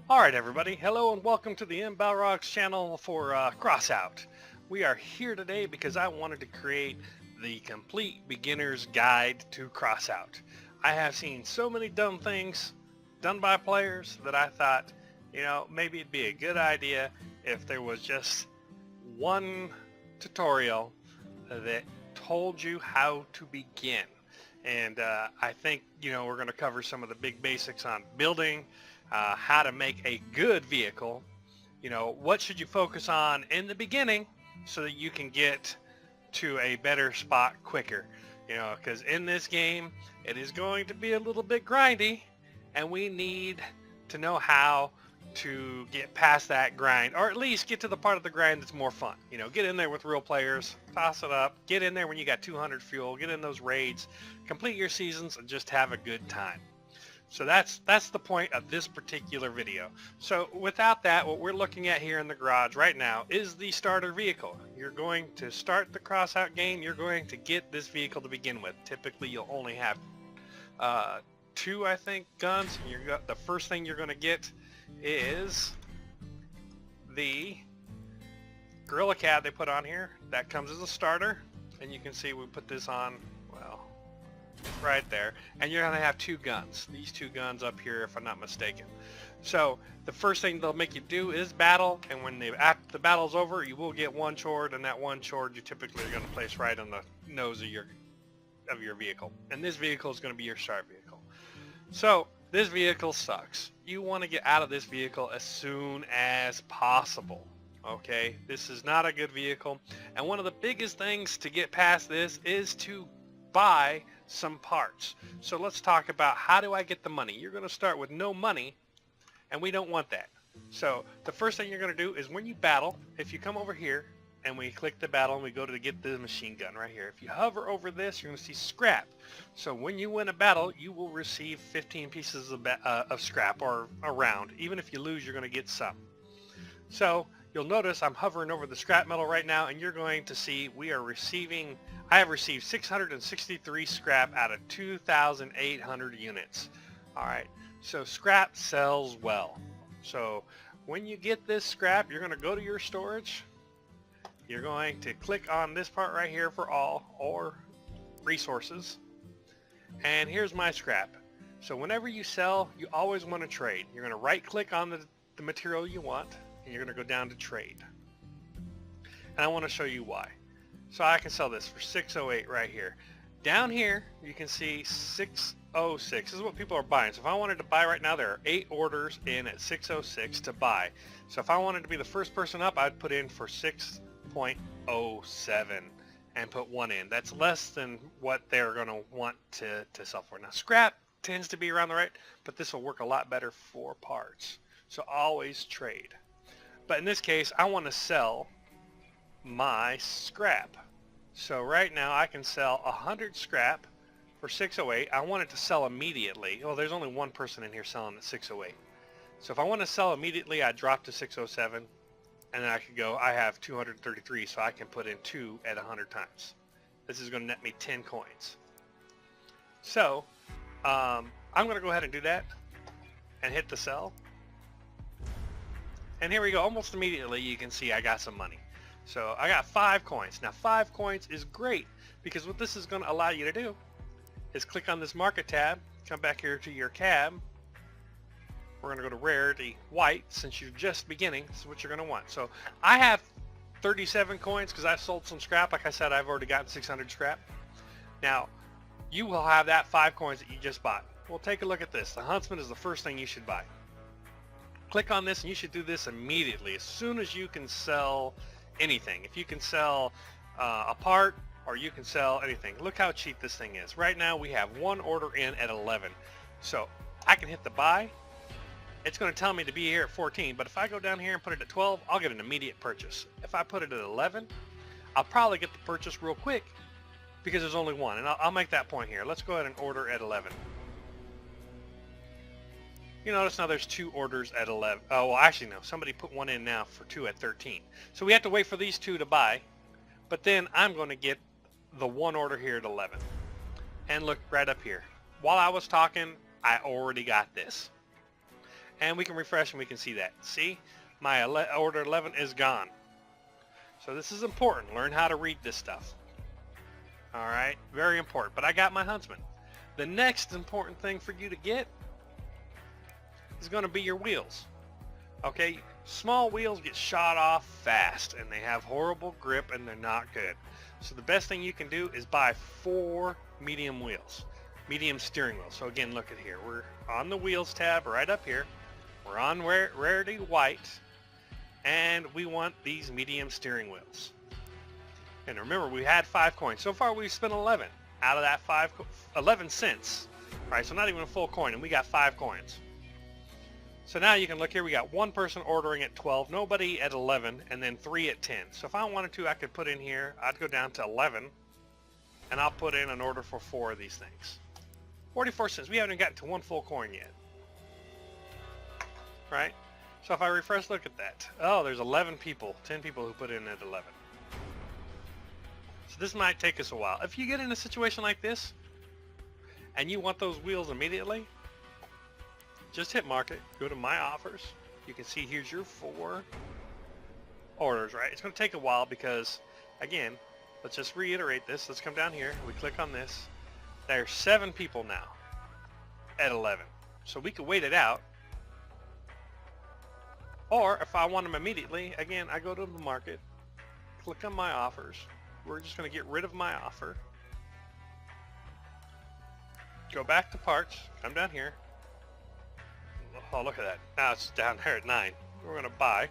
Alright everybody, hello and welcome to the MB6's channel for Crossout. We are here today because I wanted to create the complete beginner's guide to Crossout. I have seen so many dumb things done by players that I thought, maybe it'd be a good idea if there was just one tutorial that told you how to begin. And I think, we're going to cover some of the big basics on building, how to make a good vehicle, what should you focus on in the beginning so that you can get to a better spot quicker, because in this game it is going to be a little bit grindy and we need to know how to get past that grind, or at least get to the part of the grind that's more fun. Get in there with real players, toss it up, get in there when you got 200 fuel, get in those raids, complete your seasons, and just have a good time. So that's the point of this particular video. So without that, what we're looking at here in the garage right now is the starter vehicle. You're going to start the Crossout game, you're going to get this vehicle to begin with. Typically you'll only have two, I think, guns. The first thing you're going to get is the Gorilla Cab they put on here. That comes as a starter, and you can see we put this on, well, right there, and you're going to have two guns, these two guns up here if I'm not mistaken. So the first thing they'll make you do is battle, and when after the battle's over, you will get one chord, and that one chord you typically are going to place right on the nose of your vehicle, and this vehicle is going to be your start vehicle. So this vehicle sucks. You want to get out of this vehicle as soon as possible. Okay, this is not a good vehicle, and one of the biggest things to get past this is to buy some parts. So let's talk about, how do I get the money? You're going to start with no money, and we don't want that. So the first thing you're going to do is, when you battle, if you come over here and we click the battle and we go to get the machine gun right here, if you hover over this, you're going to see scrap. So when you win a battle, you will receive 15 pieces of scrap, or a round. Even if you lose, you're going to get some. So you'll notice I'm hovering over the scrap metal right now, and you're going to see I have received 663 scrap out of 2,800 units. Alright, so scrap sells well. So when you get this scrap, you're going to go to your storage. You're going to click on this part right here for all, or resources. And here's my scrap. So whenever you sell, you always want to trade. You're going to right click on the material you want, and you're going to go down to trade. And I want to show you why. So I can sell this for 608 right here. Down here you can see 606. This is what people are buying. So if I wanted to buy right now, there are 8 orders in at 606 to buy. So if I wanted to be the first person up, I'd put in for 6.07 and put 1 in. That's less than what they're going to want to sell for. Now scrap tends to be around the right, but this will work a lot better for parts. So always trade. But in this case, I want to sell my scrap. So right now I can sell 100 scrap for 608. I want it to sell immediately. Well, there's only one person in here selling at 608. So if I want to sell immediately, I drop to 607, and then I could go, I have 233, so I can put in 2 at 100 times. This is going to net me 10 coins. So I'm going to go ahead and do that and hit the sell. And here we go. Almost immediately you can see I got some money. So I got 5 coins. Now 5 coins is great, because what this is going to allow you to do is click on this market tab, come back here to your cab. We're going to go to rarity white, since you're just beginning. This is what you're going to want. So I have 37 coins because I sold some scrap. Like I said, I've already gotten 600 scrap. Now you will have that 5 coins that you just bought. Well, take a look at this. The Huntsman is the first thing you should buy. Click on this, and you should do this immediately, as soon as you can sell anything. If you can sell a part, or you can sell anything. Look how cheap this thing is. Right now we have 1 order in at 11. So I can hit the buy. It's going to tell me to be here at 14, but if I go down here and put it at 12, I'll get an immediate purchase. If I put it at 11, I'll probably get the purchase real quick, because there's only one, and I'll make that point here. Let's go ahead and order at 11. You notice now there's 2 orders at 11. Oh, well, actually no. Somebody put 1 in now for 2 at 13. So we have to wait for these 2 to buy. But then I'm going to get the 1 order here at 11. And look right up here. While I was talking, I already got this. And we can refresh and we can see that. See, my order 11 is gone. So this is important. Learn how to read this stuff. All right, very important. But I got my huntsman. The next important thing for you to get is going to be your wheels. Okay, small wheels get shot off fast and they have horrible grip and they're not good. So the best thing you can do is buy 4 medium wheels, medium steering wheels. So again, look at here. We're on the wheels tab right up here. We're on rarity white and we want these medium steering wheels. And remember, we had 5 coins. So far we've spent 11 out of that 11 cents. All right, so not even a full coin, and we got 5 coins. So now you can look here, we got one person ordering at 12, nobody at 11, and then 3 at 10. So if I wanted to, I could put in here, I'd go down to 11, and I'll put in an order for 4 of these things. 44 cents, we haven't even gotten to 1 full coin yet. Right? So if I refresh, look at that. Oh, there's 11 people, 10 people who put in at 11. So this might take us a while. If you get in a situation like this, and you want those wheels immediately, just hit market, go to my offers. You can see here's your 4 orders, right? It's going to take a while because, again, let's just reiterate this. Let's come down here. We click on this. There's 7 people now at 11. So we could wait it out. Or if I want them immediately, again, I go to the market, click on my offers. We're just going to get rid of my offer. Go back to parts, come down here. Oh, look at that. Now it's down there at 9. We're going to buy.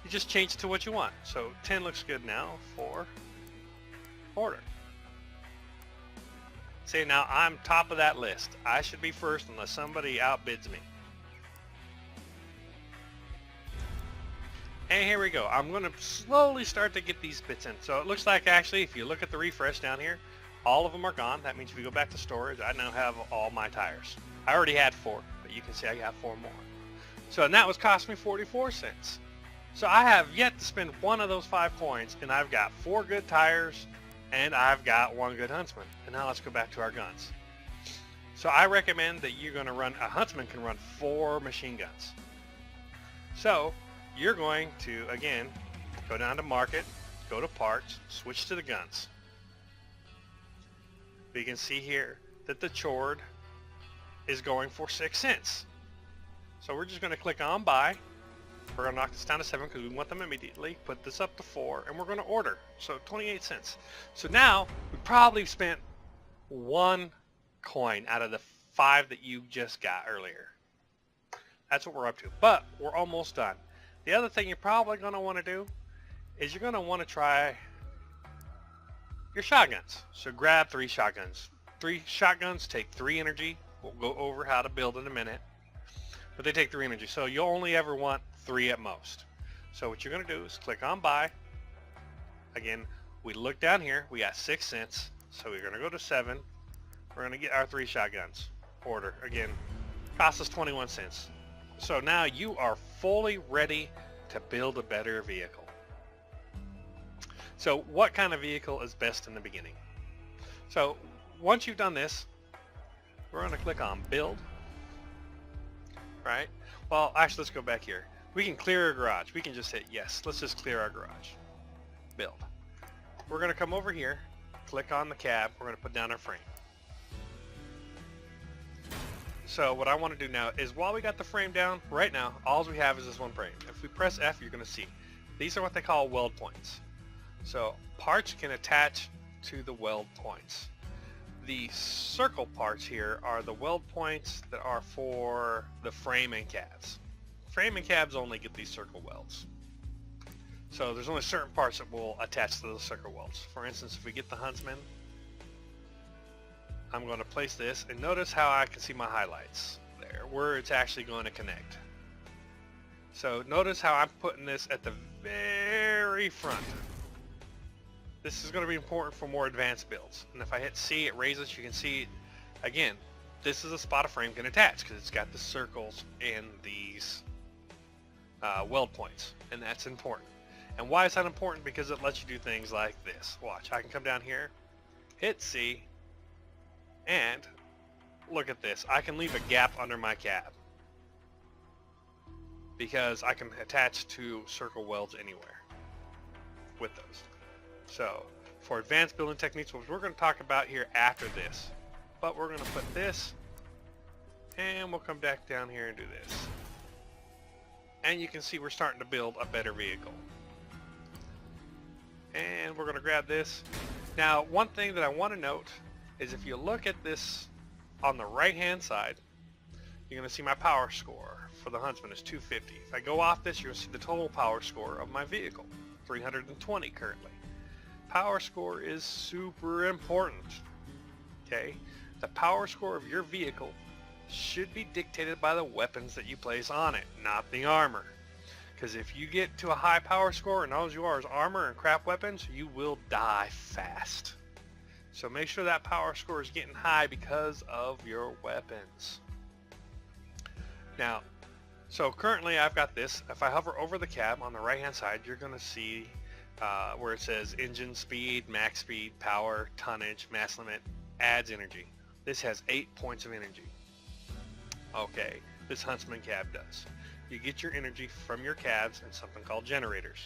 You just change it to what you want. So 10 looks good now. 4. Order. See, now I'm top of that list. I should be first unless somebody outbids me. And here we go. I'm going to slowly start to get these bits in. So it looks like actually if you look at the refresh down here, all of them are gone. That means if we go back to storage, I now have all my tires. I already had 4, but you can see I got 4 more. So and that was cost me 44 cents. So I have yet to spend one of those 5 coins, and I've got 4 good tires, and I've got 1 good huntsman. And now let's go back to our guns. So I recommend that you're going to run, a huntsman can run 4 machine guns. So you're going to, again, go down to market, go to parts, switch to the guns. You can see here that the Chord is going for 6 cents. So we're just going to click on buy. We're going to knock this down to 7 because we want them immediately. Put this up to 4 and we're going to order. So 28 cents. So now we probably spent 1 coin out of the 5 that you just got earlier. That's what we're up to. But we're almost done. The other thing you're probably going to want to do is you're going to want to try your shotguns. So grab 3 shotguns. 3 shotguns take 3 energy. We'll go over how to build in a minute. But they take 3 energy. So you'll only ever want 3 at most. So what you're going to do is click on buy. Again, we look down here. We got 6 cents. So we're going to go to 7. We're going to get our 3 shotguns. Order. Again, cost us 21 cents. So now you are fully ready to build a better vehicle. So what kind of vehicle is best in the beginning? So once you've done this, we're going to click on build. Right? Well, actually, let's go back here. We can clear our garage. We can just hit yes. Let's just clear our garage. Build. We're going to come over here, click on the cab. We're going to put down our frame. So what I want to do now is while we got the frame down, right now, all we have is this 1 frame. If we press F, you're going to see. These are what they call weld points. So parts can attach to the weld points. The circle parts here are the weld points that are for the frame and cabs. Frame and cabs only get these circle welds. So there's only certain parts that will attach to those circle welds. For instance, if we get the Huntsman, I'm going to place this and notice how I can see my highlights there, where it's actually going to connect. So notice how I'm putting this at the very front. This is going to be important for more advanced builds. And if I hit C, it raises. You can see, again, this is a spot a frame can attach because it's got the circles and these weld points, and that's important. And why is that important? Because it lets you do things like this. Watch, I can come down here, hit C, and look at this. I can leave a gap under my cab. because I can attach to circle welds anywhere with those. So for advanced building techniques, which we're going to talk about here after this, but we're going to put this, and we'll come back down here and do this. And you can see we're starting to build a better vehicle. And we're going to grab this. Now, one thing that I want to note is if you look at this on the right hand side, you're going to see my power score for the Huntsman is 250. If I go off this, you're going to see the total power score of my vehicle, 320 currently. Power score is super important. Okay? The power score of your vehicle should be dictated by the weapons that you place on it, not the armor. Because if you get to a high power score and all you are is armor and crap weapons, you will die fast. So make sure that power score is getting high because of your weapons. Now, so currently I've got this. If I hover over the cab on the right hand side, you're going to see where it says engine speed, max speed, power, tonnage, mass limit, adds energy. This has 8 points of energy. Okay, this Huntsman cab does. You get your energy from your cabs and something called generators.